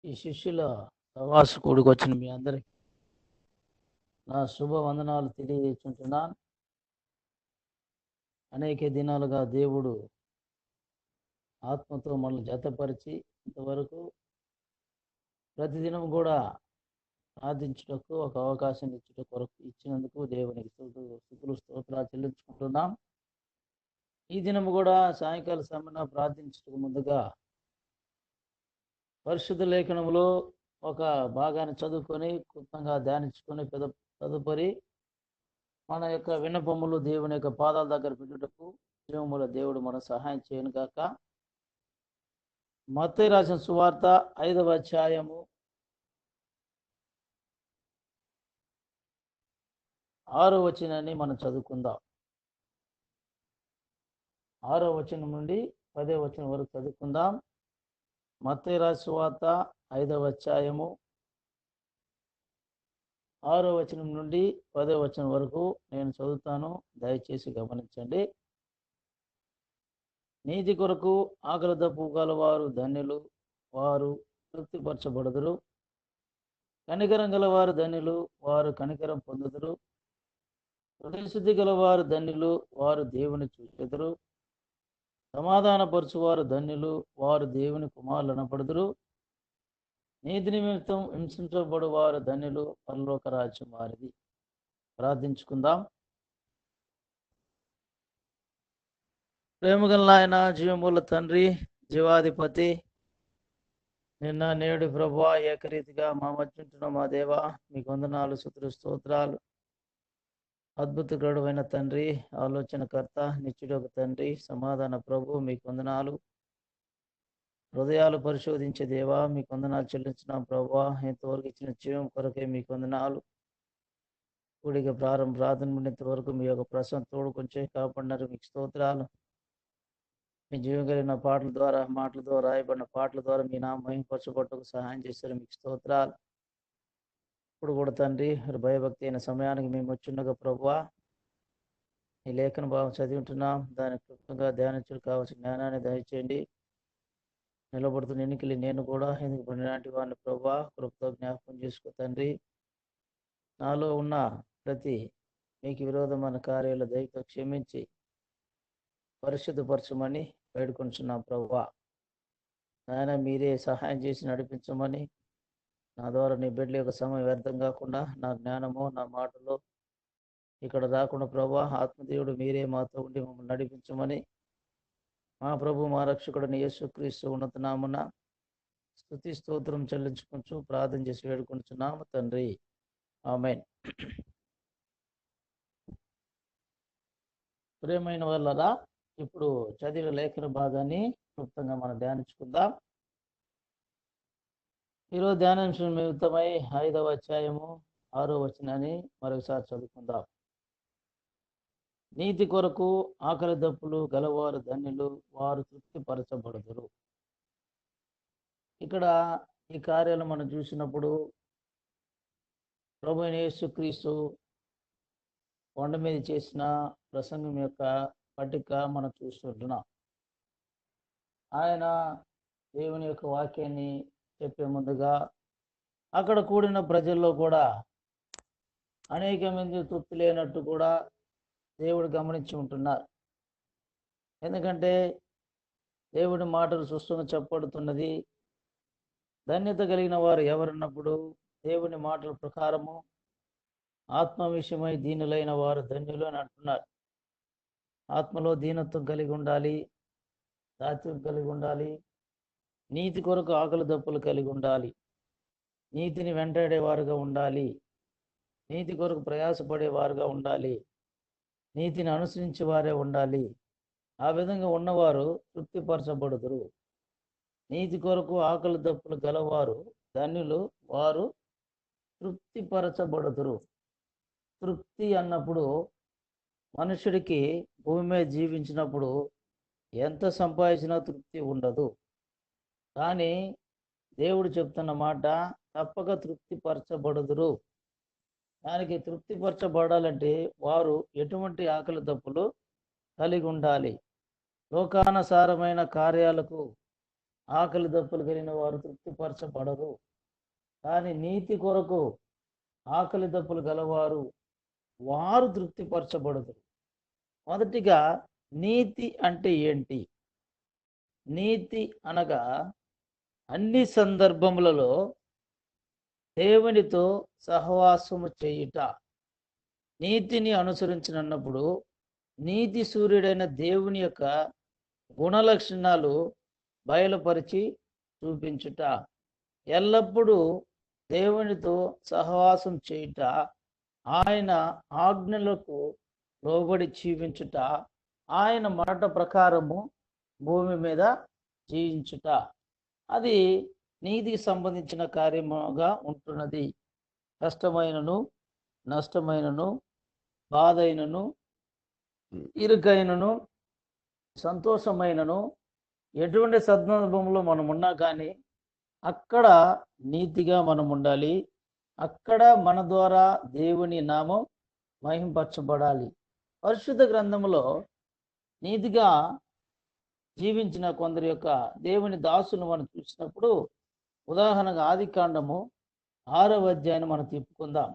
ఈ శిష్యుల సహవాస కూడికొచ్చిన మీ అందరికి నా శుభ వందనాలు తెలియజేస్తుంటున్నాను. అనేక దినాలుగా దేవుడు ఆత్మతో మనల్ని జతపరిచి ఇంతవరకు ప్రతిదినం కూడా ప్రార్థించుటకు ఒక అవకాశం ఇచ్చుట కొరకు ఇచ్చినందుకు దేవునికి స్తుతులు స్తోత్రాలు చెల్లించుకుంటున్నాం. ఈ దినం కూడా సాయంకాల సమయంలో ప్రార్థించటకు ముందుగా పరిశుద్ధ లేఖనంలో ఒక భాగాన్ని చదువుకొని క్లుప్తంగా ధ్యానించుకొని తదుపరి మన యొక్క విన్నపములు దేవుని యొక్క పాదాల దగ్గర పెట్టుటకు జీవముల దేవుడు మన సహాయం చేయను గాక. మత్తయి రాసిన సువార్త 5వ అధ్యాయము 6వ వచనాన్ని మనం చదువుకుందాం. 6వ వచనం నుండి 10వ వచనం వరకు చదువుకుందాం. మత్తయి రాసిన సువార్త 5వ అధ్యాయము 6వ వచనం నుండి 10వ వచనం వరకు నేను చదువుతాను, దయచేసి గమనించండి. నీతి కొరకు ఆకలి దప్పు గలవారు ధన్యులు, వారు తృప్తిపరచబడుదురు. కనికరం గలవారు ధన్యులు, వారు కనికరం పొందుదురు. హృదయశుద్ధి గలవారు ధన్యులు, వారు దేవుని చూచెదరు. సమాధానపరచువారు ధన్యులు, వారు దేవుని కుమారులు అనబడుదురు. నీతి నిమిత్తం హింసించబడు వారు ధన్యులు, పరలోక రాజ్యం వారిది. ప్రార్థించుకుందాం. ప్రేమగల నాయన, జీవముల తండ్రి, జీవాధిపతి, నిన్న నేడు ప్రభువా ఏకరీతిగా మా మధ్య ఉంటున్న మా దేవ, మీకు వందనాలు, స్తుతులు స్తోత్రాలు. అద్భుతకరుడైన తండ్రి, ఆలోచనకర్త, నిత్యుడొక తండ్రి, సమాధాన ప్రభు, మీకు వందనాలు. హృదయాలు పరిశోధించే దేవా, మీకు వందనాలు చెల్లించినాం ప్రభువా. ఇంతవరకు ఇచ్చిన జీవం కొరకే మీకు వందనాలు. కూడిక ప్రార్థన నుండి ఇంతవరకు మీ యొక్క ప్రసన్న తోడుకొంచే కాపాడినారు, మీకు స్తోత్రాలు. మీ జీవం కలిగిన పాటల ద్వారా, మాటల ద్వారా, రాయబడిన పాటల ద్వారా మీ నామ మహిమపరచబట్టుకు సహాయం చేశారు, మీకు స్తోత్రాలు. ఇప్పుడు కూడా తండ్రి, భయభక్తి అయిన సమయానికి మేము వచ్చిండగా ప్రభువా, ఈ లేఖన భావం చదివి ఉంటున్నాం, దాని క్లుప్తంగా ధ్యానించుడు కావాల్సిన జ్ఞానాన్ని దయచేయండి. నిలబడుతున్న ఎన్నికలు నేను కూడా ఎందుకు పడినాటి వాడిని ప్రభువా, కృపతో జ్ఞాపకం చేసుకో తండ్రి. నాలో ఉన్న ప్రతి మీకు విరోధమైన కార్యాల దయతో క్షమించి పరిశుద్ధపరచమని వేడుకొంటున్నాం ప్రభువా. నాయన మీరే సహాయం చేసి నడిపించమని, నా ద్వారా నీ బిడ్డల యొక్క సమయం వ్యర్థం కాకుండా, నా జ్ఞానము నా మాటలు ఇక్కడ రాకుండా ప్రభువా, ఆత్మదేవుడు మీరే మాతో ఉండి మమ్మల్ని నడిపించమని మా ప్రభు మా రక్షకుడిని యేసుక్రీస్తు ఉన్నత నామమున స్తుతి స్తోత్రం చెల్లించుకుంటూ ప్రార్థన చేసి వేడుకుంటున్నాము తండ్రి, ఆమేన్. ప్రియమైన వాళ్ళరా, ఇప్పుడు చదివిన లేఖన భాగాన్ని క్లుప్తంగా మనం ధ్యానించుకుందాం. ఈరోజు ధ్యానాంశం నిమిత్తమై 5వ అధ్యాయము 6వ వచనాన్ని మరొకసారి చదువుకుందాం. నీతి కొరకు ఆకలి దప్పులు గలవారు ధన్యులు, వారు తృప్తిపరచబడుదురు. ఇక్కడ ఈ కార్యాలు మనం చూసినప్పుడు ప్రభువైన యేసుక్రీస్తు కొండ మీద చేసిన ప్రసంగం యొక్క పట్టిక మనం చూస్తుంటున్నాం. ఆయన దేవుని యొక్క వాక్యాన్ని చెప్పే ముందుగా అక్కడ కూడిన ప్రజల్లో కూడా అనేక మంది తృప్తి లేనట్టు కూడా దేవుడు గమనించి ఉంటున్నారు. ఎందుకంటే దేవుడి మాటలు స్పష్టంగా చెప్పబడుతున్నది. ధన్యత కలిగిన వారు ఎవరున్నప్పుడు దేవుని మాటల ప్రకారము ఆత్మ విషయమై దీనులైన వారు ధన్యులు అని అంటున్నారు. ఆత్మలో దీనత్వం కలిగి ఉండాలి, దాత్యం కలిగి ఉండాలి, నీతి కొరకు ఆకలి దప్పులు కలిగి ఉండాలి, నీతిని వెంటాడేవారుగా ఉండాలి, నీతి కొరకు ప్రయాసపడేవారుగా ఉండాలి, నీతిని అనుసరించే వారే ఉండాలి. ఆ విధంగా ఉన్నవారు తృప్తిపరచబడుదురు. నీతి కొరకు ఆకలి దప్పులు గలవారు ధన్యులు, వారు తృప్తిపరచబడుదురు. తృప్తి అన్నప్పుడు మనుషుడికి భూమి మీద జీవించినప్పుడు ఎంత సంపాదించినా తృప్తి ఉండదు. కానీ దేవుడు చెప్తున్న మాట తప్పక తృప్తిపరచబడుదురు. దానికి తృప్తిపరచబడాలంటే వారు ఎటువంటి ఆకలి దప్పులు కలిగి ఉండాలి. లోకానుసారమైన కార్యాలకు ఆకలి దప్పులు కలిగిన వారు తృప్తిపరచబడరు. కానీ నీతి కొరకు ఆకలి దప్పులు గలవారు వారు తృప్తిపరచబడదు. మొదటిగా నీతి అంటే ఏంటి? నీతి అనగా అన్ని సందర్భములలో దేవునితో సహవాసము చేయుట. నీతిని అనుసరించినప్పుడు నీతి సూర్యుడైన దేవుని యొక్క గుణలక్షణాలు బయలుపరిచి చూపించుట. ఎల్లప్పుడూ దేవునితో సహవాసం చేయుట, ఆయన ఆజ్ఞలకు లోబడి జీవించుట, ఆయన మాట ప్రకారము భూమి మీద జీవించుట. అది నీతికి సంబంధించిన కార్యముగా ఉంటున్నది. కష్టమైనను, నష్టమైనను, బాధైనను, ఇరుకైనను, సంతోషమైనను, ఎటువంటి సందర్భంలో మనం ఉన్నా కానీ అక్కడ నీతిగా మనం ఉండాలి. అక్కడ మన ద్వారా దేవుని నామం మహింపరచబడాలి. పరిశుద్ధ గ్రంథంలో నీతిగా జీవించిన కొందరి యొక్క దేవుని దాసును మనం చూసినప్పుడు, ఉదాహరణగా ఆదికాండము 6వ అధ్యాయాన్ని మనం తిప్పుకుందాం.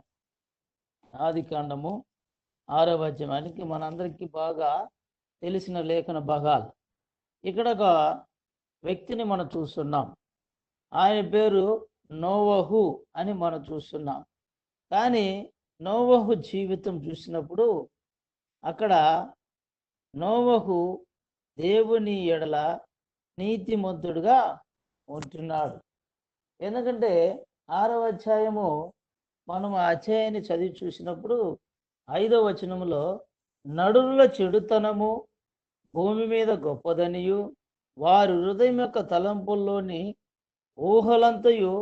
ఆదికాండము 6వ అధ్యాయానికి మనందరికీ బాగా తెలిసిన లేఖన భాగాలు. ఇక్కడ ఒక వ్యక్తిని మనం చూస్తున్నాం. ఆయన పేరు నోవహు అని మనం చూస్తున్నాం. కానీ నోవహు జీవితం చూసినప్పుడు అక్కడ నోవహు దేవుని ఎడల నీతిమంతుడుగా ఉంటున్నాడు. ఎందుకంటే 6వ అధ్యాయము మనం ఆ అధ్యాయాన్ని చదివి చూసినప్పుడు 5వ వచనములో నడుల చెడుతనము భూమి మీద గొప్పదనియు వారి హృదయం యొక్క తలంపుల్లోని ఊహలంతయు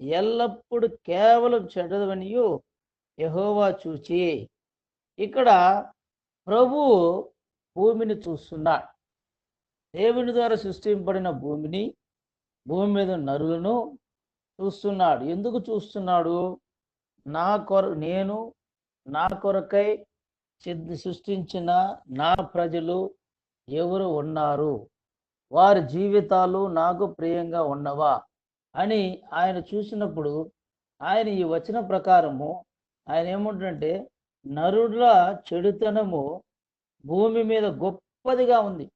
ఎల్లప్పుడు కేవలం చెడ్డదనియు యెహోవా చూచి. ఇక్కడ ప్రభువు భూమిని చూస్తున్నాడు. దేవుని ద్వారా సృష్టింపబడిన భూమిని, భూమి మీద నరులను చూస్తున్నాడు. ఎందుకు చూస్తున్నాడు? నేను నా కొరకై సృష్టించిన నా ప్రజలు ఎవరు ఉన్నారు, వారి జీవితాలు నాకు ప్రియంగా ఉన్నవా అని ఆయన చూసినప్పుడు, ఆయన ఈ వచన ప్రకారము ఆయన ఏమంటుందంటే, నరుల చెడుతనము భూమి మీద గొప్పదిగా ఉంది.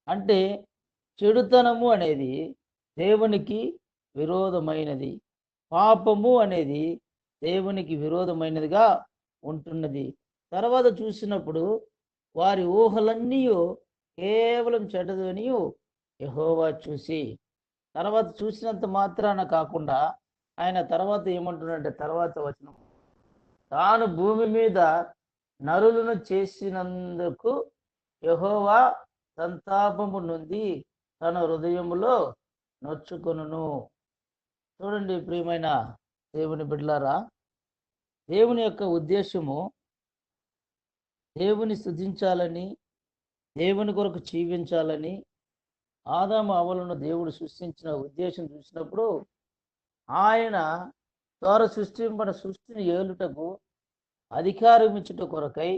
అంటే చెడుతనము అనేది దేవునికి విరోధమైనది, పాపము అనేది దేవునికి విరోధమైనదిగా ఉంటున్నది. తర్వాత చూసినప్పుడు వారి ఊహలన్నీ కేవలం చెడ్డదని యెహోవా చూసి, తర్వాత చూసినంత మాత్రాన కాకుండా ఆయన తర్వాత ఏమంటున్నాడంటే, తర్వాత వచనం, తాను భూమి మీద నరులను చేసినందుకు యెహోవా సంతాపము నొంది తన హృదయములో నొచ్చుకొనును. చూడండి ప్రియమైన దేవుని బిడ్డలారా, దేవుని యొక్క ఉద్దేశము దేవుని స్తుతించాలని, దేవుని కొరకు జీవించాలని ఆదాము అవ్వలను దేవుడు సృష్టించిన ఉద్దేశం చూసినప్పుడు, ఆయన ద్వారా సృష్టింపబడిన సృష్టిని ఏలుటకు అధికారం ఇచ్చుట కొరకై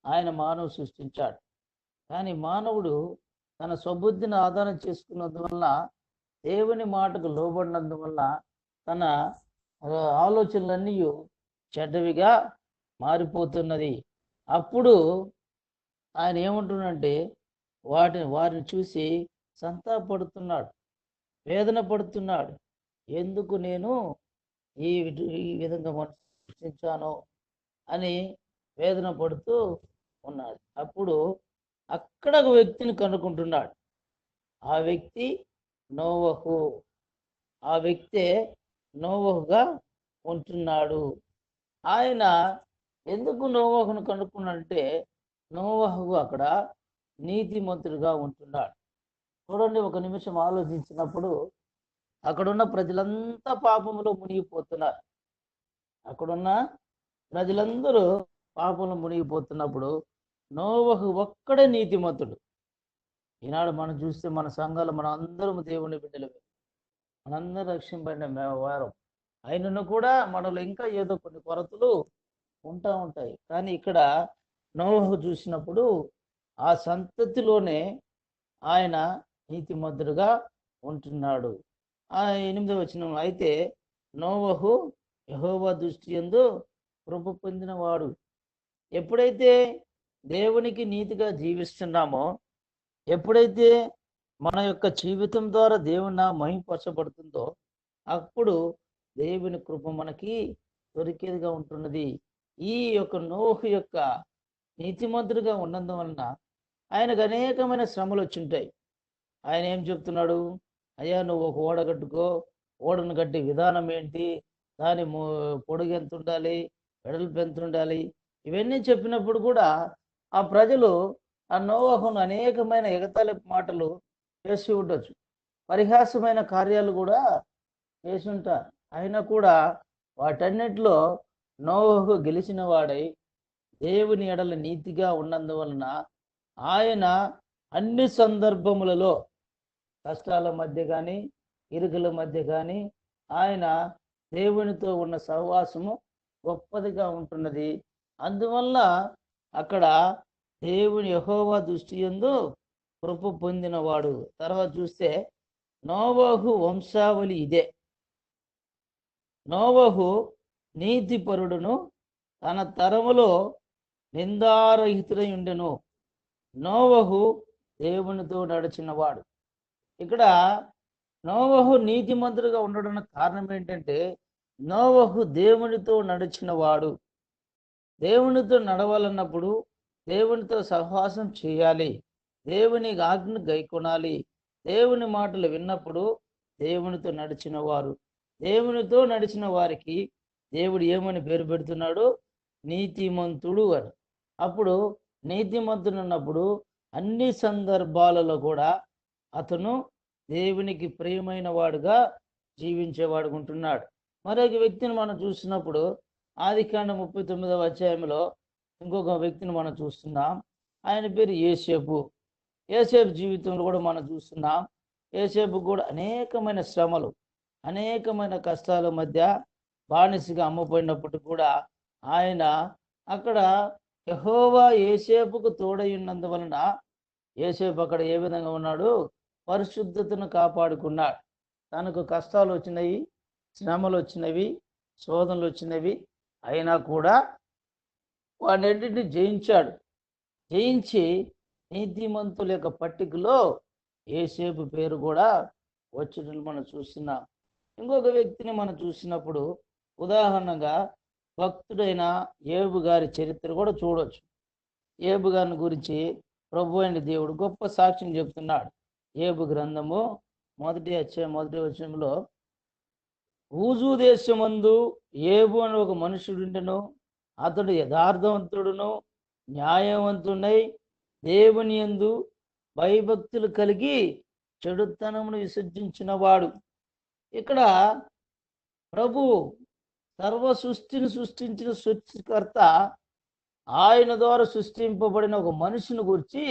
ఆయన మానవుడు సృష్టించాడు. కానీ మానవుడు తన స్వబుద్ధిని ఆధారం చేసుకున్నందువల్ల, దేవుని మాటకు లోబడినందువల్ల తన ఆలోచనలన్నీ చెడ్డవిగా మారిపోతున్నది. అప్పుడు ఆయన ఏమంటున్నాడంటే, వారిని చూసి సంతాపడుతున్నాడు, వేదన పడుతున్నాడు. ఎందుకు నేను ఈ విధంగా సృష్టించాను అని వేదన పడుతూ ఉన్నాడు. అప్పుడు అక్కడ ఒక వ్యక్తిని కనుక్కుంటున్నాడు. ఆ వ్యక్తి నోవహు. ఆ వ్యక్తే నోవహుగా ఉంటున్నాడు. ఆయన ఎందుకు నోవహును కనుక్కున్నాడంటే, నోవహు అక్కడ నీతిమంతుడిగా ఉంటున్నాడు. చూడండి, ఒక నిమిషం ఆలోచించినప్పుడు అక్కడున్న ప్రజలంతా పాపంలో మునిగిపోతున్నారు. అక్కడున్న ప్రజలందరూ పాపంలో మునిగిపోతున్నప్పుడు నోవహు ఒక్కడే నీతిమంతుడు. ఈనాడు మనం చూస్తే మన సంఘాలు మనం అందరం దేవుని బిడ్డలమే, మనందరం రక్షింపబడిన వారం అయినను కూడా మనలో ఇంకా ఏదో కొన్ని కొరతలు ఉంటాయి. కానీ ఇక్కడ నోవహు చూసినప్పుడు ఆ సంతతిలోనే ఆయన నీతిమంతుడుగా ఉంటున్నాడు. 8వ వచనం, అయితే నోవహు యెహోవా దృష్టి యందు కృప పొందినవాడు. ఎప్పుడైతే దేవునికి నీతిగా జీవిస్తున్నామో, ఎప్పుడైతే మన యొక్క జీవితం ద్వారా దేవుని మహిమపరచబడుతుందో, అప్పుడు దేవుని కృప మనకి దొరికేదిగా ఉంటున్నది. ఈ యొక్క నోహు యొక్క నీతిమంతుడిగా ఉన్నందువలన ఆయనకు అనేకమైన శ్రమలు వచ్చింటాయి. ఆయన ఏం చెప్తున్నాడు? అయ్యా, నువ్వు ఒక ఓడ కట్టుకో, ఓడను కట్టే విధానం ఏంటి, దాని పొడుగు ఎంత ఉండాలి, వెడల్పు ఎంత ఉండాలి, ఇవన్నీ చెప్పినప్పుడు కూడా ఆ ప్రజలు ఆ నోవహును అనేకమైన ఎగతాళి మాటలు చేసి ఉండొచ్చు, పరిహాసమైన కార్యాలు కూడా చేసి ఉంటారు. అయినా కూడా వాటన్నిటిలో నోవహు గెలిచిన వాడై దేవుని ఎడల నీతిగా ఉన్నందువలన ఆయన అన్ని సందర్భములలో, కష్టాల మధ్య కానీ ఇరుకుల మధ్య కానీ, ఆయన దేవునితో ఉన్న సహవాసము గొప్పదిగా ఉంటున్నది. అందువల్ల అక్కడ దేవుని యెహోవా దృష్టి యందు కృప పొందినవాడు. తర్వాత చూస్తే నోవహు వంశావళి ఇదే. నోవహు నీతిపరుడును, తన తరములో నిందారహితుడై ఉండెను. నోవహు దేవునితో నడిచినవాడు. ఇక్కడ నోవహు నీతిమంతుడుగా ఉండడానికి కారణం ఏంటంటే, నోవహు దేవునితో నడిచినవాడు. దేవునితో నడవాలన్నప్పుడు దేవునితో సహవాసం చేయాలి, దేవుని ఆజ్ఞను గైకొనాలి. దేవుని మాటలు విన్నప్పుడు దేవునితో నడిచిన వారు, దేవునితో నడిచిన వారికి దేవుడు ఏమని పేరు పెడుతున్నాడు? నీతిమంతుడు అని. అప్పుడు నీతిమంతుడు అన్నప్పుడు అన్ని సందర్భాలలో కూడా అతను దేవునికి ప్రియమైన వాడుగా జీవించేవాడు ఉంటున్నాడు. మరొక వ్యక్తిని మనం చూసినప్పుడు ఆదికాండం 39వ అధ్యాయంలో ఇంకొక వ్యక్తిని మనం చూస్తున్నాం. ఆయన పేరు యోసేపు. యోసేపు జీవితంలో కూడా మనం చూస్తున్నాం. యోసేపు కూడా అనేకమైన శ్రమలు, అనేకమైన కష్టాల మధ్య బానిసగా అమ్మపోయినప్పుడు కూడా ఆయన అక్కడ యెహోవా యోసేపుకు తోడై ఉన్నందువలన యోసేపు అక్కడ ఏ విధంగా ఉన్నాడు? పరిశుద్ధతను కాపాడుకున్నాడు. తనకు కష్టాలు వచ్చినవి, శ్రమలు వచ్చినవి, శోధనలు వచ్చినవి, అయినా కూడా వాటిని జయించాడు. జయించి నీతిమంతుల యొక్క పట్టికలో యోసేపు పేరు కూడా వచ్చేటట్లు మనం చూస్తున్నాం. ఇంకొక వ్యక్తిని మనం చూసినప్పుడు ఉదాహరణగా భక్తుడైన యోబు గారి చరిత్ర కూడా చూడవచ్చు. యోబు గారిని గురించి ప్రభు అయిన దేవుడు గొప్ప సాక్ష్యం చెప్తున్నాడు. యోబు గ్రంథము 1వ అధ్యాయం 1వ వచనంలో, ఊజు దేశమందు యోబు అని ఒక మనుషుడుండెను. అతడు యథార్థవంతుడును న్యాయవంతుడై దేవుని యందు భయభక్తులు కలిగి చెడుతనమును విసర్జించినవాడు. ఇక్కడ ప్రభు సర్వ సృష్టిని సృష్టించిన సృష్టికర్త ఆయన ద్వారా సృష్టింపబడిన ఒక మనిషిని గురించి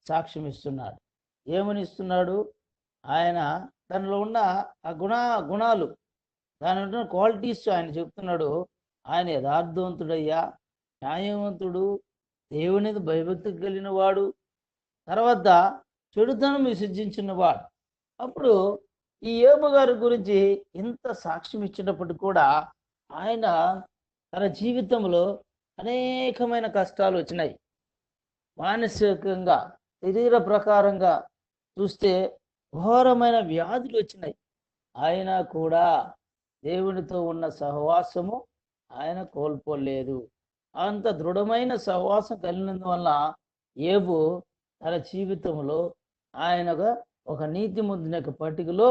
సాక్ష్యం ఇస్తున్నాడు. ఏమని ఇస్తున్నాడు? ఆయన తనలో ఉన్న ఆ గుణాలు, దాని ఉన్న క్వాలిటీస్ ఆయన చెప్తున్నాడు. ఆయన యథార్థవంతుడయ్యా, న్యాయవంతుడు, దేవుని భయభక్తి కలిగిన వాడు, తర్వాత చెడుతనం విసర్జించిన వాడు. అప్పుడు ఈ యోబు గారి గురించి ఇంత సాక్ష్యం ఇచ్చినప్పటికీ కూడా ఆయన తన జీవితంలో అనేకమైన కష్టాలు వచ్చినాయి. మానసికంగా, శరీర ప్రకారంగా చూస్తే ఘోరమైన వ్యాధులు వచ్చినాయి. అయినా కూడా దేవునితో ఉన్న సహవాసము ఆయన కోల్పోలేదు. అంత దృఢమైన సహవాసం కలిగినందువల్ల యోబు తన జీవితంలో ఆయనగా ఒక నీతిమంతుని యొక్క పట్టికలో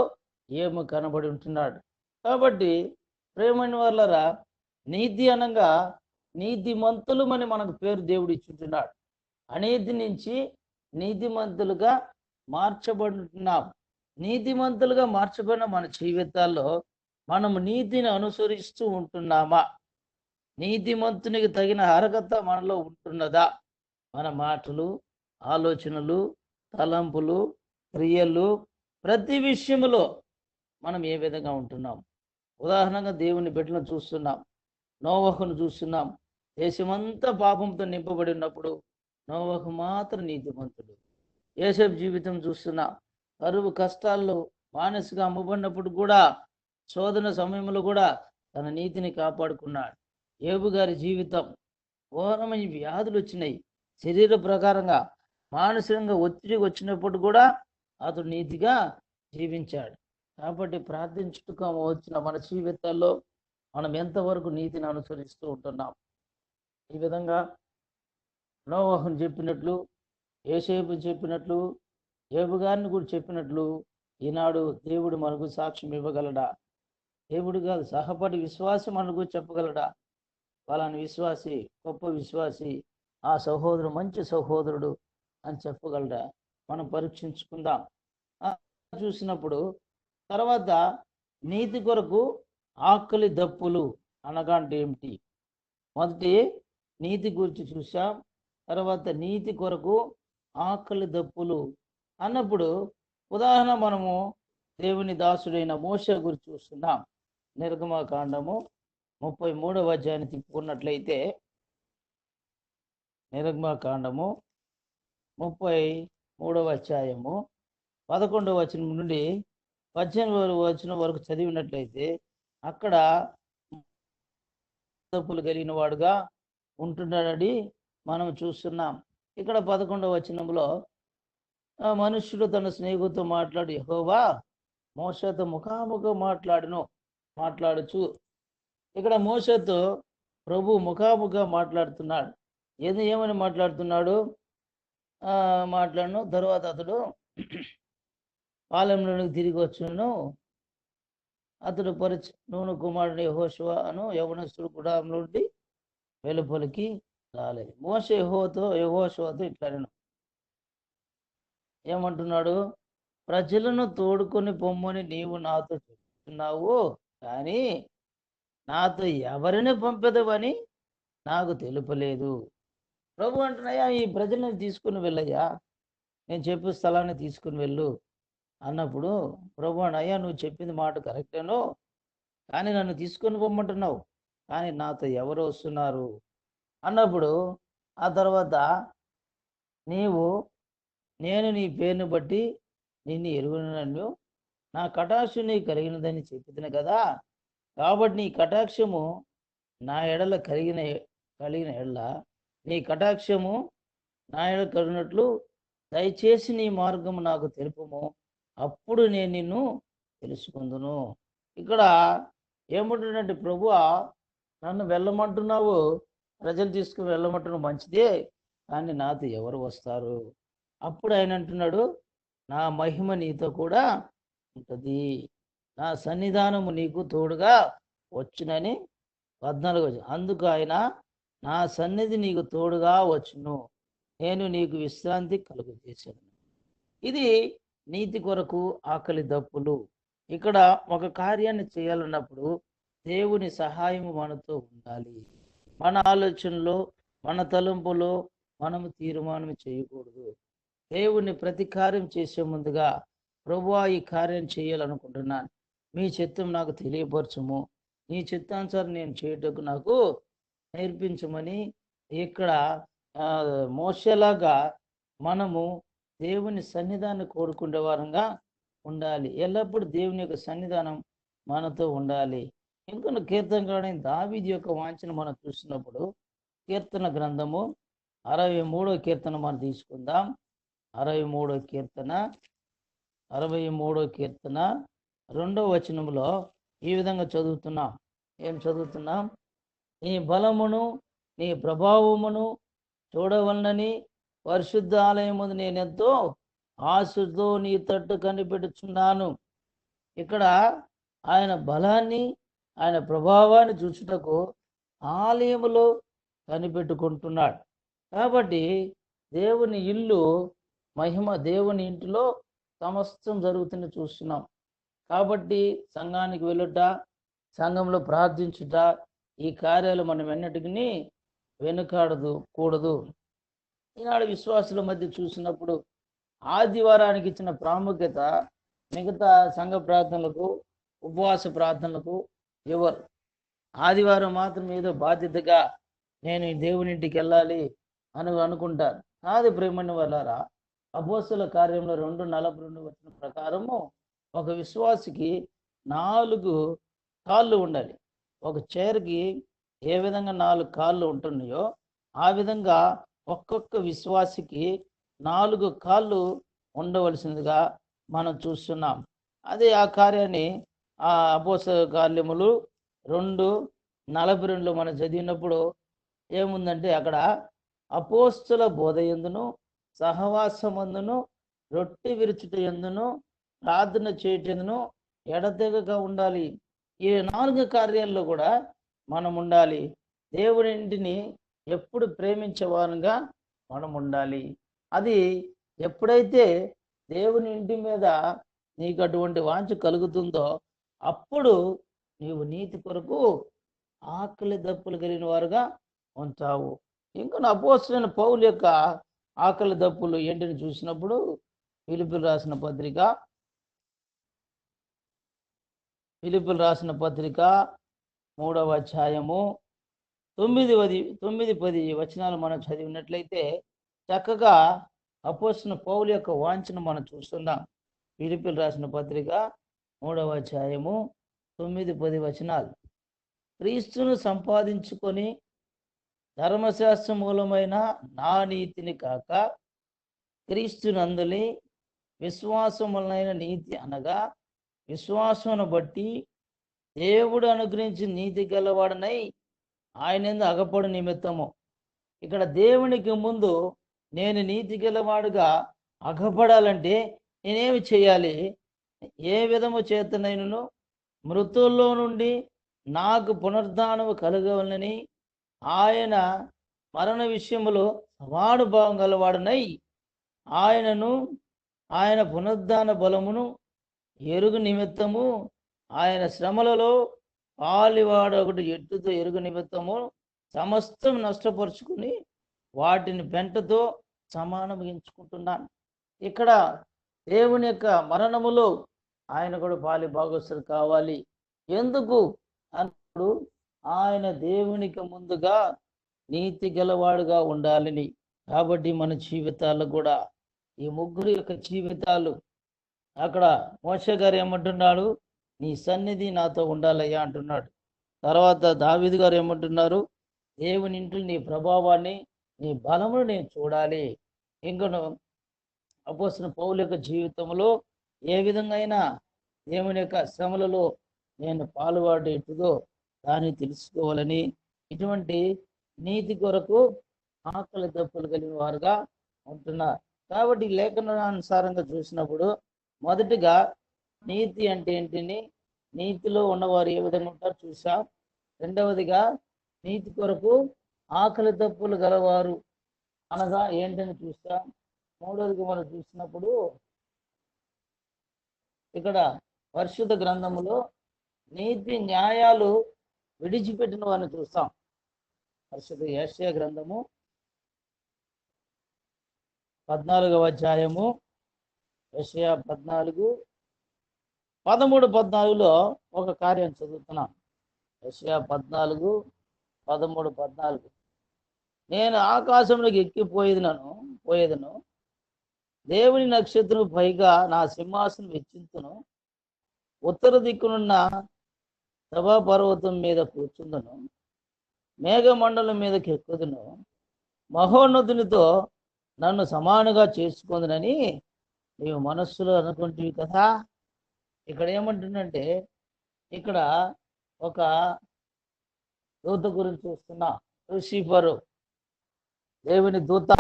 యోబు కనబడి ఉంటున్నాడు. కాబట్టి ప్రేమైన వాళ్ళరా, నీతి అనగా నీతిమంతులమని మనకు పేరు దేవుడు ఇచ్చుంటున్నాడు. అనీతి నుంచి నీతిమంతులుగా మార్చబడుతున్నాం. నీతిమంతులుగా మార్చబడిన మన జీవితాల్లో మనము నీతిని అనుసరిస్తూ ఉంటున్నామా? నీతిమంతునికి తగిన అర్హత మనలో ఉంటున్నదా? మన మాటలు, ఆలోచనలు, తలంపులు, క్రియలు, ప్రతి విషయంలో మనం ఏ విధంగా ఉంటున్నాం? ఉదాహరణగా దేవుని బిడ్డలను చూస్తున్నాం, నోవహును చూస్తున్నాం. దేశమంతా పాపంతో నింపబడి ఉన్నప్పుడు నోవహు మాత్రం నీతిమంతుడు. యోసేపు జీవితం చూస్తున్నాం. కరువు కష్టాల్లో బానిసగా అమ్మబడినప్పుడు కూడా శోధన సమయంలో కూడా తన నీతిని కాపాడుకున్నాడు. యోబు గారి జీవితం ఘోరమైన వ్యాధులు వచ్చినాయి. శరీర ప్రకారంగా మానసికంగా ఒత్తిడి వచ్చినప్పుడు కూడా అతడు నీతిగా జీవించాడు. కాబట్టి ప్రార్థించుటకు వచ్చిన మన జీవితాల్లో మనం ఎంతవరకు నీతిని అనుసరిస్తూ ఉంటున్నాం. ఈ విధంగా నోవహును చెప్పినట్లు, యోసేపు చెప్పినట్లు, యోబు గారిని కూడా చెప్పినట్లు ఈనాడు దేవుడు మనకు సాక్ష్యం ఇవ్వగలడా? దేవుడు కాదు, సహపడి విశ్వాసం మనకు చెప్పగలడా? వాళ్ళని విశ్వాసి, గొప్ప విశ్వాసి, ఆ సహోదరుడు మంచి సహోదరుడు అని చెప్పగలరా? మనం పరీక్షించుకుందాం. చూసినప్పుడు తర్వాత నీతి కొరకు ఆకలి దప్పులు అనగా అంటే ఏమిటి? మొదటి నీతి గురించి చూసాం. తర్వాత నీతి కొరకు ఆకలి దప్పులు అన్నప్పుడు ఉదాహరణ మనము దేవుని దాసుడైన మోషే గురించి చూస్తున్నాం. నిర్గమకాండము 33వ అధ్యాయాన్ని తిప్పుకున్నట్లయితే, నిర్గమకాండము 33వ అధ్యాయము 11వ వచనం నుండి 18వ వచనం వరకు చదివినట్లయితే అక్కడ తప్పులు కలిగిన వాడుగా ఉంటున్నాడని మనం చూస్తున్నాం. ఇక్కడ 11వ వచనంలో మనుష్యుడు తన స్నేహితుతో మాట్లాడి యెహోవా మోషేతో ముఖాముఖం మాట్లాడుచు. ఇక్కడ మోషేతో ప్రభు ముఖాముఖం మాట్లాడుతున్నాడు. ఏమని మాట్లాడుతున్నాడు? మాట్లాడను తర్వాత అతడు పాలెంలోనికి తిరిగి వచ్చును. అతడు నూను కుమారుడు యెహోషువ అను యవనస్తుడు గుడారంలో నుండి వెలుపలికి రాలేదు. మోషే యెహోషువతో ఇట్లా ఏమంటున్నాడు? ప్రజలను తోడుకొని పొమ్మని నీవు నాతో చెప్తున్నావు, కానీ నాతో ఎవరిని పంపెదవని నాకు తెలుపలేదు. ప్రభు అంటున్నాయా, ఈ ప్రజలను తీసుకుని వెళ్ళయ్యా, నేను చెప్పే స్థలాన్ని తీసుకుని వెళ్ళు అన్నప్పుడు ప్రభు అయ్యా నువ్వు చెప్పింది మాట కరెక్టేనో, కానీ నన్ను తీసుకొని పొమ్మంటున్నావు, కానీ నాతో ఎవరు వస్తున్నారు అన్నప్పుడు ఆ తర్వాత నేను నీ పేరుని బట్టి నిన్ను ఎరుగునన్ను, నా కటాక్షం నీ కలిగినదని చెప్పింది కదా, కాబట్టి నీ కటాక్షము నా ఎడల కలిగిన ఎడల నీ కటాక్షము నా ఎడల కలిగినట్లు దయచేసి నీ మార్గము నాకు తెలుపుము, అప్పుడు నేను నిన్ను తెలుసుకుందును. ఇక్కడ ఏమంటున్నట్టు, ప్రభువా నన్ను వెళ్ళమంటున్నావు, ప్రజలు తీసుకుని వెళ్ళమంటున్నావు, మంచిదే, కానీ నాతో ఎవరు వస్తారు? అప్పుడు ఆయన అంటున్నాడు, నా మహిమ నీతో కూడా ఉంటుంది, నా సన్నిధానము నీకు తోడుగా వచ్చునని 14. అందుకు ఆయన, నా సన్నిధి నీకు తోడుగా వచ్చును, నేను నీకు విశ్రాంతి కలుగు చేశాను. ఇది నీతి కొరకు ఆకలి దప్పులు. ఇక్కడ ఒక కార్యాన్ని చేయాలన్నప్పుడు దేవుని సహాయము మనతో ఉండాలి. మన ఆలోచనలో, మన తలంపులో మనము తీర్మానం చేయకూడదు. దేవుని ప్రతి కార్యం చేసే ముందుగా, ప్రభువా ఈ కార్యం చేయాలనుకుంటున్నాను, మీ చిత్తం నాకు తెలియపరచుము, నీ చిత్తానుసారం నేను చేయటకు నాకు నేర్పించమని ఇక్కడ మోషేలాగా మనము దేవుని సన్నిధాన్ని కోరుకునే వారంగా ఉండాలి. ఎల్లప్పుడూ దేవుని యొక్క సన్నిధానం మనతో ఉండాలి. ఇంకొన్ని కీర్తనకారుడైన దావీదు యొక్క వాంఛను మనం చూసినప్పుడు కీర్తన గ్రంథము 63వ కీర్తన మనం తీసుకుందాం. 63వ కీర్తన 2వ వచనంలో ఈ విధంగా చదువుతున్నాం. ఏం చదువుతున్నాం? నీ బలమును నీ ప్రభావమును చూడవలనని పరిశుద్ధ ఆలయముందు నేనెంతో ఆశతో నీ తట్టు కనిపెట్టుచున్నాను. ఇక్కడ ఆయన బలాన్ని, ఆయన ప్రభావాన్ని చూచుటకు ఆలయములో కనిపెట్టుకుంటున్నాడు. కాబట్టి దేవుని ఇల్లు మహిమ, దేవుని ఇంటిలో సమస్తం జరుగుతుంది చూస్తున్నాం. కాబట్టి సంఘానికి వెళ్ళుట, సంఘంలో ప్రార్థించుట, ఈ కార్యాలు మనం ఎన్నటికీ కూడదు. ఈనాడు విశ్వాసుల మధ్య చూసినప్పుడు ఆదివారానికి ఇచ్చిన ప్రాముఖ్యత మిగతా సంఘ ప్రార్థనలకు, ఉపవాస ప్రార్థనలకు ఎవరు? ఆదివారం మాత్రం ఏదో బాధ్యతగా నేను దేవుని ఇంటికి వెళ్ళాలి అని అనుకుంటారు. కాదు ప్రేమని వాళ్ళారా, అపోస్తుల కార్యంలో 2:42 వచ్చిన ప్రకారము ఒక విశ్వాసికి 4 కాళ్ళు ఉండాలి. ఒక చైర్‌కి ఏ విధంగా 4 కాళ్ళు ఉంటున్నాయో, ఆ విధంగా ఒక్కొక్క విశ్వాసికి 4 కాళ్ళు ఉండవలసిందిగా మనం చూస్తున్నాం. అదే ఆ కార్యాన్ని అపోస్తల కార్యములు 2:42 మనం చదివినప్పుడు ఏముందంటే అక్కడ అపోస్తల బోధ యందును, సహవాసమందును, రొట్టె విరుచుట యందును, ప్రార్థన చేయుటయందును ఎడతెగక ఉండాలి. ఈ 4 కార్యాల్లో కూడా మనం ఉండాలి. దేవుని ఇంటిని ఎప్పుడు ప్రేమించేవారుగా మనం ఉండాలి. అది ఎప్పుడైతే దేవుని ఇంటి మీద నీకు అటువంటి వాంఛ కలుగుతుందో అప్పుడు నీవు నీతి కొరకు ఆకలి దప్పులు కలిగిన వారుగా ఉంటావు. ఇంకా అపోస్తలుడైన పౌలు యొక్క ఆకలి దప్పులు ఏంటిని చూసినప్పుడు ఫిలిప్పీయులకు రాసిన పత్రిక 3వ అధ్యాయము 9-10 వచనాలు మనం చదివినట్లయితే చక్కగా అపోస్తలుడైన పౌలు యొక్క వాంఛను మనం చూస్తున్నాం. ఫిలిప్పీయులకు రాసిన పత్రిక 3వ అధ్యాయము 9-10 వచనాలు. క్రీస్తును సంపాదించుకొని ధర్మశాస్త్ర మూలమైన నా నీతిని కాక క్రీస్తునందులి విశ్వాసములైన నీతి అనగా విశ్వాసమును బట్టి దేవుడు అనుగ్రహించిన నీతి గలవాడనై ఆయనందు అగపడు నిమిత్తము. ఇక్కడ దేవునికి ముందు నేను నీతి గలవాడుగా అగపడాలంటే నేనేమి చేయాలి? ఏ విధము చేతనైనను మృతుల్లో నుండి నాకు పునరుద్ధానము కలగవలనని ఆయన మరణ విషయములో సమానుభావం గలవాడనై ఆయనను ఆయన పునరుద్ధాన బలమును ఎరుగు నిమిత్తము ఆయన శ్రమలలో పాలివాడొకటి ఎట్టుతో ఎరుగు నిమిత్తము సమస్తం నష్టపరుచుకుని వాటిని పెంటతో సమానం ఎంచుకుంటున్నాను. ఇక్కడ దేవుని యొక్క మరణములో ఆయన కూడా పాలి భాగస్తులు కావాలి. ఎందుకు అన్నప్పుడు ఆయన దేవునికి ముందుగా నీతి గలవాడుగా ఉండాలని. కాబట్టి మన జీవితాలు కూడా ఈ ముగ్గురు యొక్క జీవితాలు అక్కడ మోషే గారు ఏమంటున్నాడు? నీ సన్నిధి నాతో ఉండాలయ్యా అంటున్నాడు. తర్వాత దావీదు గారు ఏమంటున్నారు? దేవుని ఇంట్లో నీ ప్రభావాన్ని, నీ బలమును నేను చూడాలి. ఇంకను అపోస్తలుడైన పౌలు యొక్క జీవితంలో ఏ విధంగా అయినా దేవుని యొక్క శ్రమలలో నేను పాలువాడేట్టుదో దాన్ని తెలుసుకోవాలని, ఇటువంటి నీతి కొరకు ఆకలి దప్పులు కలిగిన వారుగా ఉంటున్నారు. కాబట్టి లేఖనానుసారంగా చూసినప్పుడు మొదటిగా నీతి అంటే ఏంటిని, నీతిలో ఉన్నవారు ఏ విధంగా ఉంటారో చూసాం. రెండవదిగా నీతి కొరకు ఆకలి దప్పులు గలవారు అనగా ఏంటని చూస్తాం. మూడవదిగా మనం చూసినప్పుడు ఇక్కడ పరిశుద్ధ గ్రంథములో నీతి న్యాయాలు విడిచిపెట్టిన వారిని చూస్తాం. పరిశుద్ధ యెషయా గ్రంథము 14వ అధ్యాయము, యెషయా 14:13-14లో ఒక కార్యం చదువుతున్నాం. యెషయా 14:13-14 నేను ఆకాశంలోకి పోయేదను దేవుని నక్షత్రం పైగా నా సింహాసనం వెచ్చింతును, ఉత్తర దిక్కునున్న సభాపర్వతం మీద కూర్చుందును, మేఘమండలం మీదకి ఎక్కుదును, మహోన్నతునితో నన్ను సమానంగా చేసుకుందునని నీవు మనస్సులో అనుకుంటువి కదా. ఇక్కడ ఏమంటుందంటే, ఇక్కడ ఒక దూత గురించి చూస్తున్నా. లూసిఫరు, దేవుని దూత,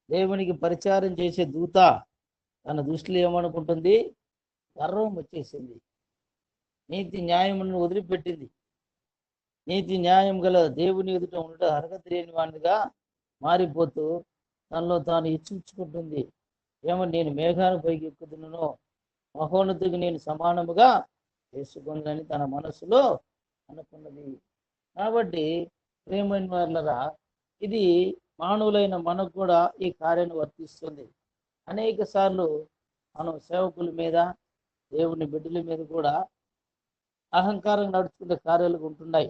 దేవునికి పరిచారం చేసే దూత తన దృష్టిలో ఏమనుకుంటుంది? గర్వం వచ్చేసింది. నీతి న్యాయమును వదిలిపెట్టింది. నీతి న్యాయం గల దేవుని ఎదుట ఉండటం అర్హత లేని వాడిగా మారిపోతూ తనలో తాను హెచ్చించుకుంటుంది. ఏమో నేను మేఘాల పైకి ఎక్కుతున్నానో, మహోన్నతికి నేను సమానముగా చేసుకుందని తన మనసులో అనుకున్నది. కాబట్టి ప్రేమైన వాళ్ళరా, ఇది మానవులైన మనకు కూడా ఈ కార్యాన్ని వర్తిస్తుంది. అనేక సార్లు మనం సేవకుల మీద, దేవుని బిడ్డల మీద కూడా అహంకారం నడుచుకునే కార్యాలు ఉంటున్నాయి.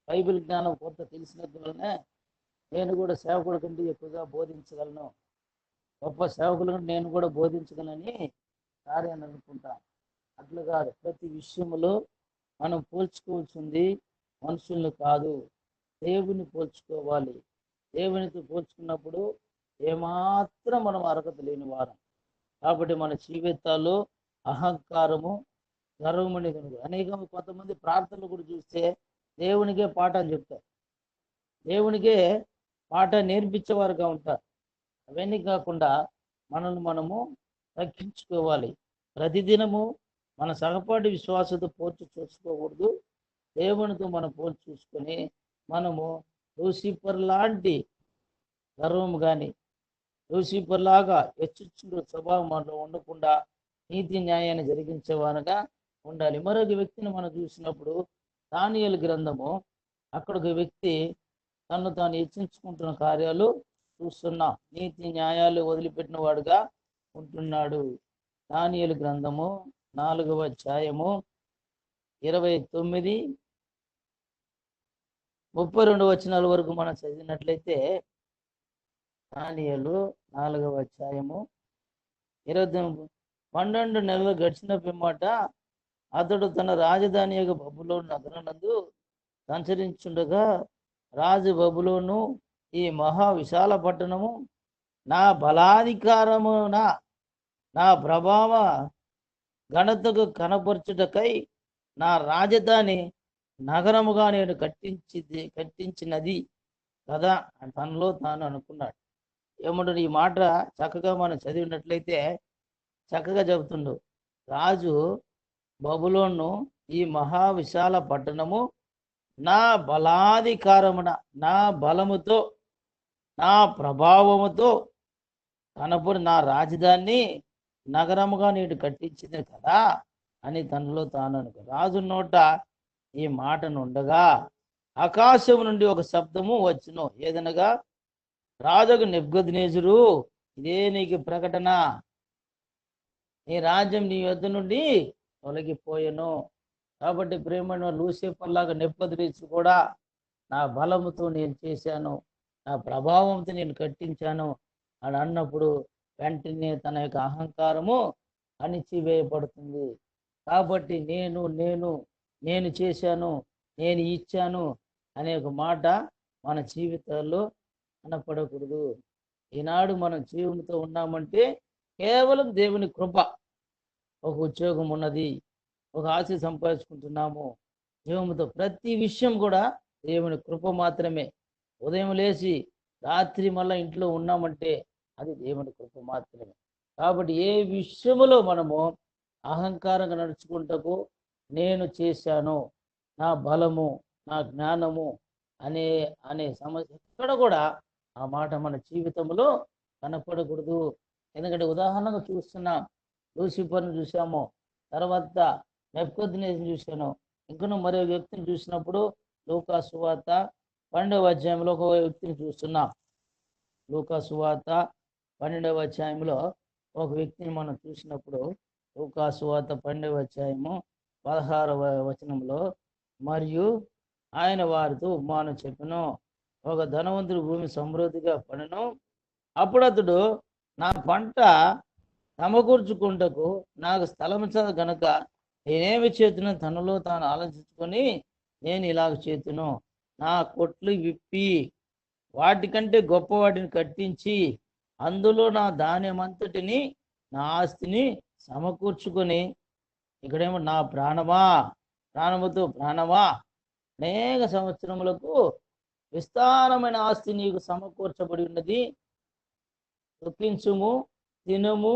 బైబిల్ జ్ఞానం కొంత తెలిసినందువలనే నేను కూడా సేవకుల కంటే ఎక్కువగా బోధించగలను, గొప్ప సేవకులను నేను కూడా బోధించగలని కార్యాన్ని అనుకుంటాం. అట్లా కాదు, ప్రతి విషయంలో మనం పోల్చుకోవాల్సింది మనుషుల్ని కాదు, దేవుని పోల్చుకోవాలి. దేవునితో పోల్చుకున్నప్పుడు ఏమాత్రం మనం అర్హత లేని వారం. కాబట్టి మన జీవితాల్లో అహంకారము, గర్వము అనేది ఉండదు. కొంతమంది ప్రార్థనలు కూడా చూస్తే దేవునికే పాఠం చెప్తారు, దేవునికే పాట నేర్పించేవారుగా ఉంటారు. అవన్నీ కాకుండా మనల్ని మనము రక్షించుకోవాలి. ప్రతిదినము మన సహపాఠి విశ్వాసతో పోల్చి చూసుకోకూడదు. దేవునితో మనం పోల్చి చూసుకొని మనము లూసిఫర్ లాంటి గర్వం కానీ, లూసిఫర్ లాగా హెచ్చించు స్వభావం మనలో ఉండకుండా నీతి న్యాయాన్ని జరిగించేవారుగా ఉండాలి. మరొక వ్యక్తిని మనం చూసినప్పుడు దానియేలు గ్రంథము, అక్కడ ఒక వ్యక్తి తను తాను హెచ్చించుకుంటున్న కార్యాలు చూస్తున్నాం. నీతి న్యాయాలు వదిలిపెట్టిన వాడుగా ఉంటున్నాడు. దానియేలు గ్రంథము 4వ అధ్యాయము 29, 32 వచనాల వరకు మనం చదివినట్లయితే, దానియేలు 4వ అధ్యాయము 12 నెలలు గడిచిన పిమ్మట అతడు తన రాజధాని యొక్క బబులోను నగరనందు సంచరించుండగా, రాజు బబులోను ఈ మహా విశాల పట్టణము నా బలాధికారమున నా ప్రభావ ఘనతకు కనపరచుటకై నా రాజధాని నగరముగా నేను కట్టించినది కదా అని తనలో తాను అనుకున్నాడు. ఏమంటాడు ఈ మాట చక్కగా మనం చదివినట్లయితే చక్కగా చెబుతుండు. రాజు బబులోను ఈ మహా విశాల పట్టణము నా బలాధికారమున, నా బలముతో, నా ప్రభావముతో కనపడి నా రాజధాని నగరముగా నేడు కట్టించింది కదా అని తనలో తాను అనుకో. రాజు నోట ఈ మాటను ఉండగా ఆకాశం నుండి ఒక శబ్దము వచ్చును. ఏదనగా, రాజుకు నెబుకద్నెజరు, ఇదే నీకు ప్రకటన, నీ రాజ్యం నీ యొద్ద నుండి తొలగిపోయెను. కాబట్టి ప్రేమ లూసిఫర్ లాగా నెబుకద్నెజరు కూడా నా బలముతో నేను చేశాను, నా ప్రభావంతో నేను కట్టించాను అని అన్నప్పుడు వెంటనే తన యొక్క అహంకారము అణిచివేయబడుతుంది. కాబట్టి నేను నేను నేను చేశాను, నేను ఇచ్చాను అనే ఒక మాట మన జీవితాల్లో కనపడకూడదు. ఈనాడు మనం జీవంతో ఉన్నామంటే కేవలం దేవుని కృప. ఒక ఉద్యోగం ఉన్నది, ఒక ఆస్తి సంపాదించుకుంటున్నాము, జీవంతో ప్రతి విషయం కూడా దేవుని కృప మాత్రమే. ఉదయం లేచి రాత్రి మళ్ళీ ఇంట్లో ఉన్నామంటే అది దేవుని కృప మాత్రమే. కాబట్టి ఏ విషయంలో మనము అహంకారంగా నడుచుకుంటకు నేను చేశాను, నా బలము, నా జ్ఞానము అనే అనే సమస్య ఎక్కడ కూడా ఆ మాట మన జీవితంలో కనపడకూడదు. ఎందుకంటే ఉదాహరణగా చూస్తున్నాం, లూసిఫర్ని చూసాము, తర్వాత నెబుకద్నెజరుని చూశాను, ఇంకనూ మరో వ్యక్తిని చూసినప్పుడు లూకా సువార్త 12వ అధ్యాయంలో ఒక వ్యక్తిని చూస్తున్నాం. లూకా సువార్త 12వ అధ్యాయంలో ఒక వ్యక్తిని మనం చూసినప్పుడు లూకా సువార్త 12వ అధ్యాయము 16వ వచనంలో, మరియు ఆయన వారితో ఉపమానం చెప్పెను, ఒక ధనవంతుడు భూమి సమృద్ధిగా పండెను. అప్పుడు అతడు నా పంట సమకూర్చుకుంటకు నాకు స్థలం గనక నేనేమి చేతును తనలో తాను ఆలోచించుకొని, నేను ఇలాగ చేతును, నా కొట్లు విప్పి వాటికంటే గొప్ప వాటిని కట్టించి అందులో నా ధాన్యమంతటిని, నా ఆస్తిని సమకూర్చుకొని, ఇక్కడేమో నా ప్రాణమా, ప్రాణముతో ప్రాణమా, అనేక సంవత్సరములకు విస్తారమైన ఆస్తి నీకు సమకూర్చబడి ఉన్నది, దుఃఖించుము, తినుము,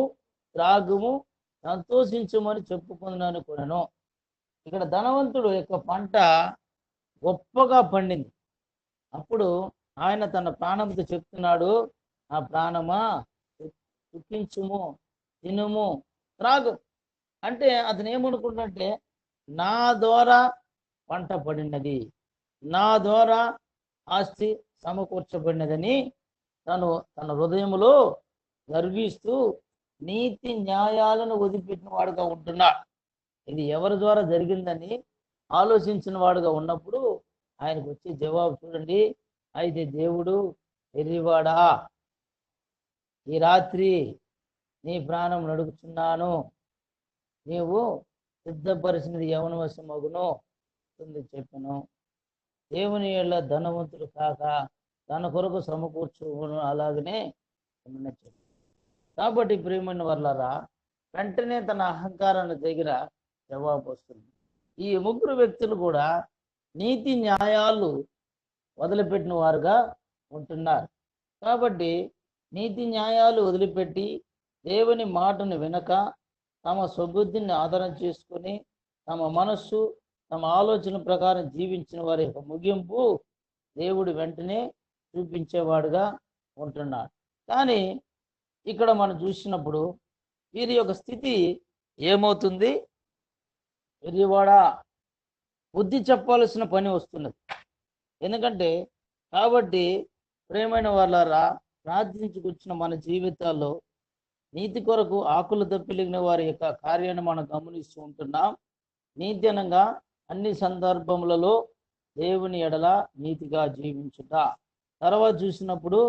త్రాగుము, సంతోషించుమని చెప్పుకుంటున్నాను కూడాను. ఇక్కడ ధనవంతుడు యొక్క పంట గొప్పగా పండింది. అప్పుడు ఆయన తన ప్రాణంతో చెప్తున్నాడు, నా ప్రాణమా దుఃఖించుము, తినుము, త్రాగు. అంటే అతను ఏమనుకుంటుంటే నా ద్వారా పంట పడినది, నా ద్వారా ఆస్తి సమకూర్చబడినదని తన హృదయంలో గర్విస్తూ నీతి న్యాయాలను వదిలిపెట్టిన వాడుగా ఉంటున్నాడు. ఇది ఎవరి ద్వారా జరిగిందని ఆలోచించిన వాడుగా ఉన్నప్పుడు ఆయనకు వచ్చే జవాబు చూడండి. అయితే దేవుడు, ఎర్రివాడా, ఈ రాత్రి నీ ప్రాణం నడుపుతున్నాను, నీవు సిద్ధపరిచినది యవనవశమగును చెప్పాను. దేవుని ఏళ్ళ ధనవంతుడు కాక తన కొరకు సమకూర్చును అలాగనే చెప్పాను. కాబట్టి ప్రియమైన వాళ్ళరా, వెంటనే తన అహంకారాన్ని దగ్గర జవాబు వస్తుంది. ఈ ముగ్గురు వ్యక్తులు కూడా నీతి న్యాయాలు వదిలిపెట్టిన వారుగా ఉంటున్నారు. కాబట్టి నీతి న్యాయాలు వదిలిపెట్టి దేవుని మాటను వినక తమ స్వబుద్ధిని ఆధారం చేసుకొని తమ మనస్సు తమ ఆలోచన ప్రకారం జీవించిన వారి యొక్క ముగింపు దేవుడు వెంటనే చూపించేవాడుగా ఉంటున్నాడు. కానీ ఇక్కడ మనం చూసినప్పుడు వీరి యొక్క స్థితి ఏమవుతుంది? వెర్రివాడా, బుద్ధి చెప్పాల్సిన పని వస్తున్నది. ఎందుకంటే కాబట్టి ప్రేమైన వాళ్ళారా, ప్రార్థించుకొచ్చిన మన జీవితాల్లో నీతి కొరకు ఆకులు తప్పిలిగిన వారి యొక్క కార్యాన్ని మనం గమనిస్తూ ఉంటున్నాం. నీతి అనగా అన్ని సందర్భములలో దేవుని ఎడల నీతిగా జీవించుట. తర్వాత చూసినప్పుడు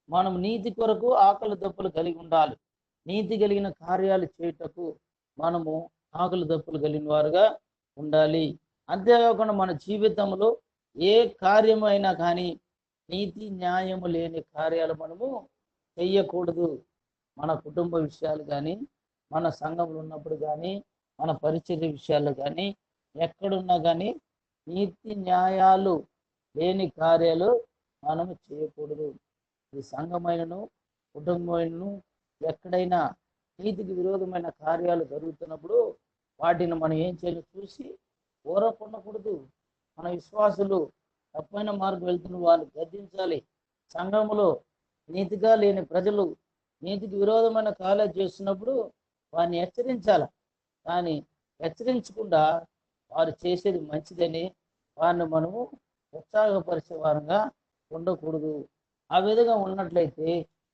మనం నీతి కొరకు ఆకలి దప్పులు కలిగి ఉండాలి. నీతి కలిగిన కార్యాలు చేయుటకు మనము ఆకలి దప్పులు కలిగిన వారుగా ఉండాలి. అంతేకాకుండా మన జీవితంలో ఏ కార్యమైనా కానీ నీతి న్యాయము లేని కార్యాలు మనము చెయ్యకూడదు. మన కుటుంబ విషయాలు కానీ, మన సంఘంలో ఉన్నప్పుడు కానీ, మన పరిచర్య విషయాలు కానీ, ఎక్కడున్నా కానీ నీతి న్యాయాలు లేని కార్యాలు మనము చేయకూడదు. ఈ సంఘమైనను కుటుంబమైనను ఎక్కడైనా నీతికి విరోధమైన కార్యాలు జరుగుతున్నప్పుడు వాటిని మనం ఏం చేయాలి చూసి ఊరకుండకూడదు. మన విశ్వాసులు తప్పైన మార్గం వెళ్తున్న వాళ్ళు గద్దించాలి. సంఘములో నీతిగా లేని ప్రజలు నీతికి విరోధమైన కార్యాలు చేస్తున్నప్పుడు వారిని హెచ్చరించాలి. కానీ హెచ్చరించకుండా వారు చేసేది మంచిదని వారిని మనము ఉత్సాహపరిచే వారంగా ఉండకూడదు. ఆ విధంగా ఉన్నట్లయితే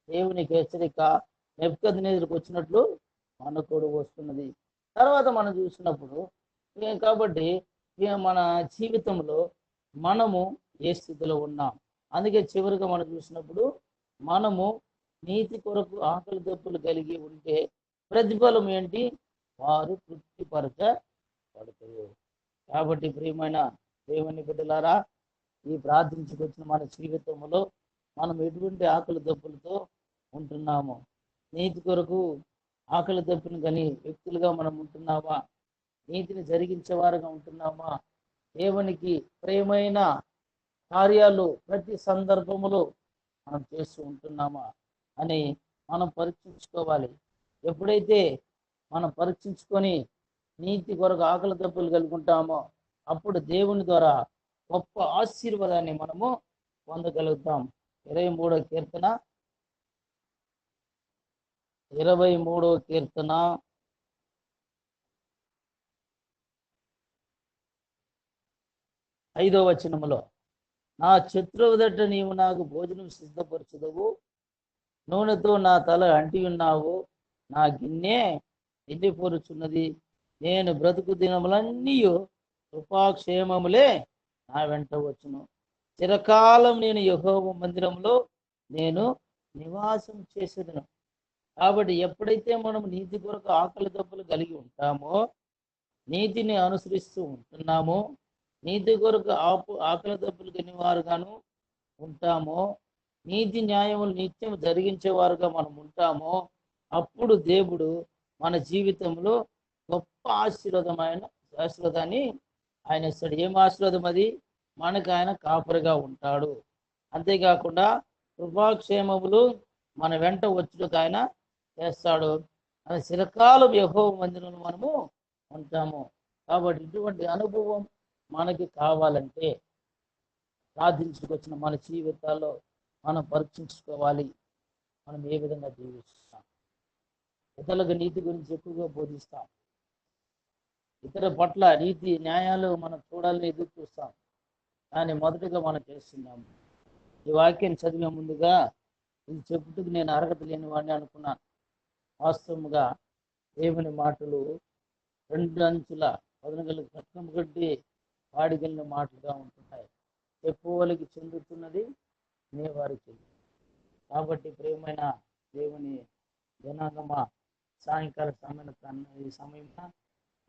దేవునికి హెచ్చరిక నెబుకద్నెజరుకు వచ్చినట్లు మనకు కూడా వస్తున్నది. తర్వాత మనం చూసినప్పుడు కాబట్టి మన జీవితంలో మనము ఏ స్థితిలో ఉన్నాం. అందుకే చివరిగా మనం చూసినప్పుడు మనము నీతి కొరకు ఆకలి దప్పులు కలిగి ఉంటే ప్రతిఫలం ఏంటి? వారు తృప్తిపరచబడతారు. కాబట్టి ప్రియమైన దేవుని బిడ్డలారా, ఈ ప్రార్థించుకొచ్చిన మన జీవితంలో మనం ఎటువంటి ఆకలి దప్పులతో ఉంటున్నాము? నీతి కొరకు ఆకలి దప్పును కానీ వ్యక్తులుగా మనం ఉంటున్నామా? నీతిని జరిగించేవారుగా ఉంటున్నామా? దేవునికి ప్రియమైన కార్యాలు ప్రతి సందర్భములో మనం చేస్తూ ఉంటున్నామా అని మనం పరీక్షించుకోవాలి. ఎప్పుడైతే మనం పరీక్షించుకొని నీతి కొరకు ఆకలి దప్పులు కలిగి ఉంటామో అప్పుడు దేవుని ద్వారా గొప్ప ఆశీర్వాదాన్ని మనము పొందగలుగుతాం. 23వ కీర్తన 5వ వచనములో, నా శత్రువుదట నీవు నాకు భోజనం సిద్ధపరచుదవు, నూనెతో నా తల అంటి ఉన్నావు, నా గిన్నె ఎండిపోరుచున్నది, నేను బ్రతుకు దినములన్నీ కృపాక్షేమములే నా వెంట వచ్చును, చిరకాలం నేను యెహోవా మందిరంలో నేను నివాసం చేసేదను. కాబట్టి ఎప్పుడైతే మనం నీతి కొరకు ఆకలి దప్పులు కలిగి ఉంటామో, నీతిని అనుసరిస్తూ ఉంటున్నామో, నీతి కొరకు ఆకలి దప్పులు తినేవారుగాను ఉంటామో, నీతి న్యాయములు నిత్యం జరిగించేవారుగా మనం ఉంటామో, అప్పుడు దేవుడు మన జీవితంలో గొప్ప ఆశీర్వాదాన్ని ఆయన ఇస్తాడు. ఏం ఆశీర్వాదం అది? మనకు ఆయన కాపరిగా ఉంటాడు. అంతేకాకుండా కృపాక్షేమములు మన వెంట వచ్చుటకు ఆయన చేస్తాడు. అది చిరకాలం యెహోవా మందిరంలో మనము ఉంటాము. కాబట్టి ఇటువంటి అనుభవం మనకి కావాలంటే ప్రార్థించుకొచ్చిన మన జీవితాల్లో మనం పరీక్షించుకోవాలి. మనం ఏ విధంగా జీవిస్తాం? ఇతరులకు నీతి గురించి ఎక్కువగా బోధిస్తాం, ఇతర పట్ల నీతి న్యాయాలు మనం చూడాలని ఎదురు చూస్తాం. కానీ మొదటిగా మనం చేస్తున్నాము. ఈ వాక్యం చదివే ముందుగా ఇది చెప్పుటకు నేను అర్హత లేని వాడిని అనుకున్నాను. వాస్తవంగా దేవుని మాటలు 2 అంచుల పదనగల రత్నం గడ్డి వాడిగలిగిన మాటలుగా ఉంటున్నాయి. చెప్పువలకి చెందుతున్నది నే వారికి. కాబట్టి ప్రియమైన దేవుని జనాంగమా, సాయంకాల సమయం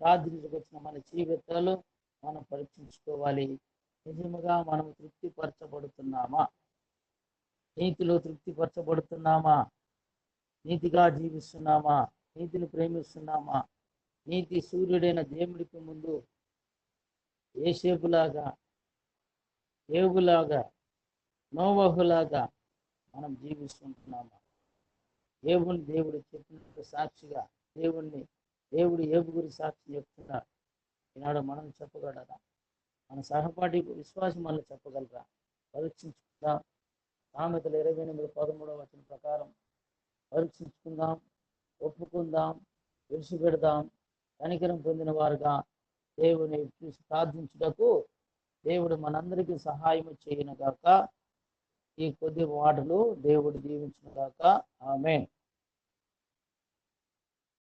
ప్రార్థించకు వచ్చిన మన జీవితాలు మనం పరీక్షించుకోవాలి. నిజముగా మనం తృప్తిపరచబడుతున్నామా? నీతిలో తృప్తిపరచబడుతున్నామా? నీతిగా జీవిస్తున్నామా? నీతిని ప్రేమిస్తున్నామా? నీతి సూర్యుడైన దేవుడికి ముందు యేసేపులాగా, ఏబులాగా, నోవహులాగా మనం జీవిస్తుంటున్నామా? దేవుడు చెప్పినట్టు సాక్షిగా దేవుడు ఏబు గురించి సాక్షి చెప్తున్నాడు. ఈనాడు మనం చెప్పగలరా? మన సహపాఠి విశ్వాసం వల్ల చెప్పగలరా? పరీక్షించుకుందాం. సామెతలు 28:13 ప్రకారం పరీక్షించుకుందాం, ఒప్పుకుందాం, విడిచిపెడదాం. కనికరం పొందిన వారుగా దేవుని చూసి ప్రార్థించుటకు దేవుడు మనందరికీ సహాయం చేయను గాక. ఈ కొద్ది మాటలు దేవుడు దీవించును గాక. ఆమేన్.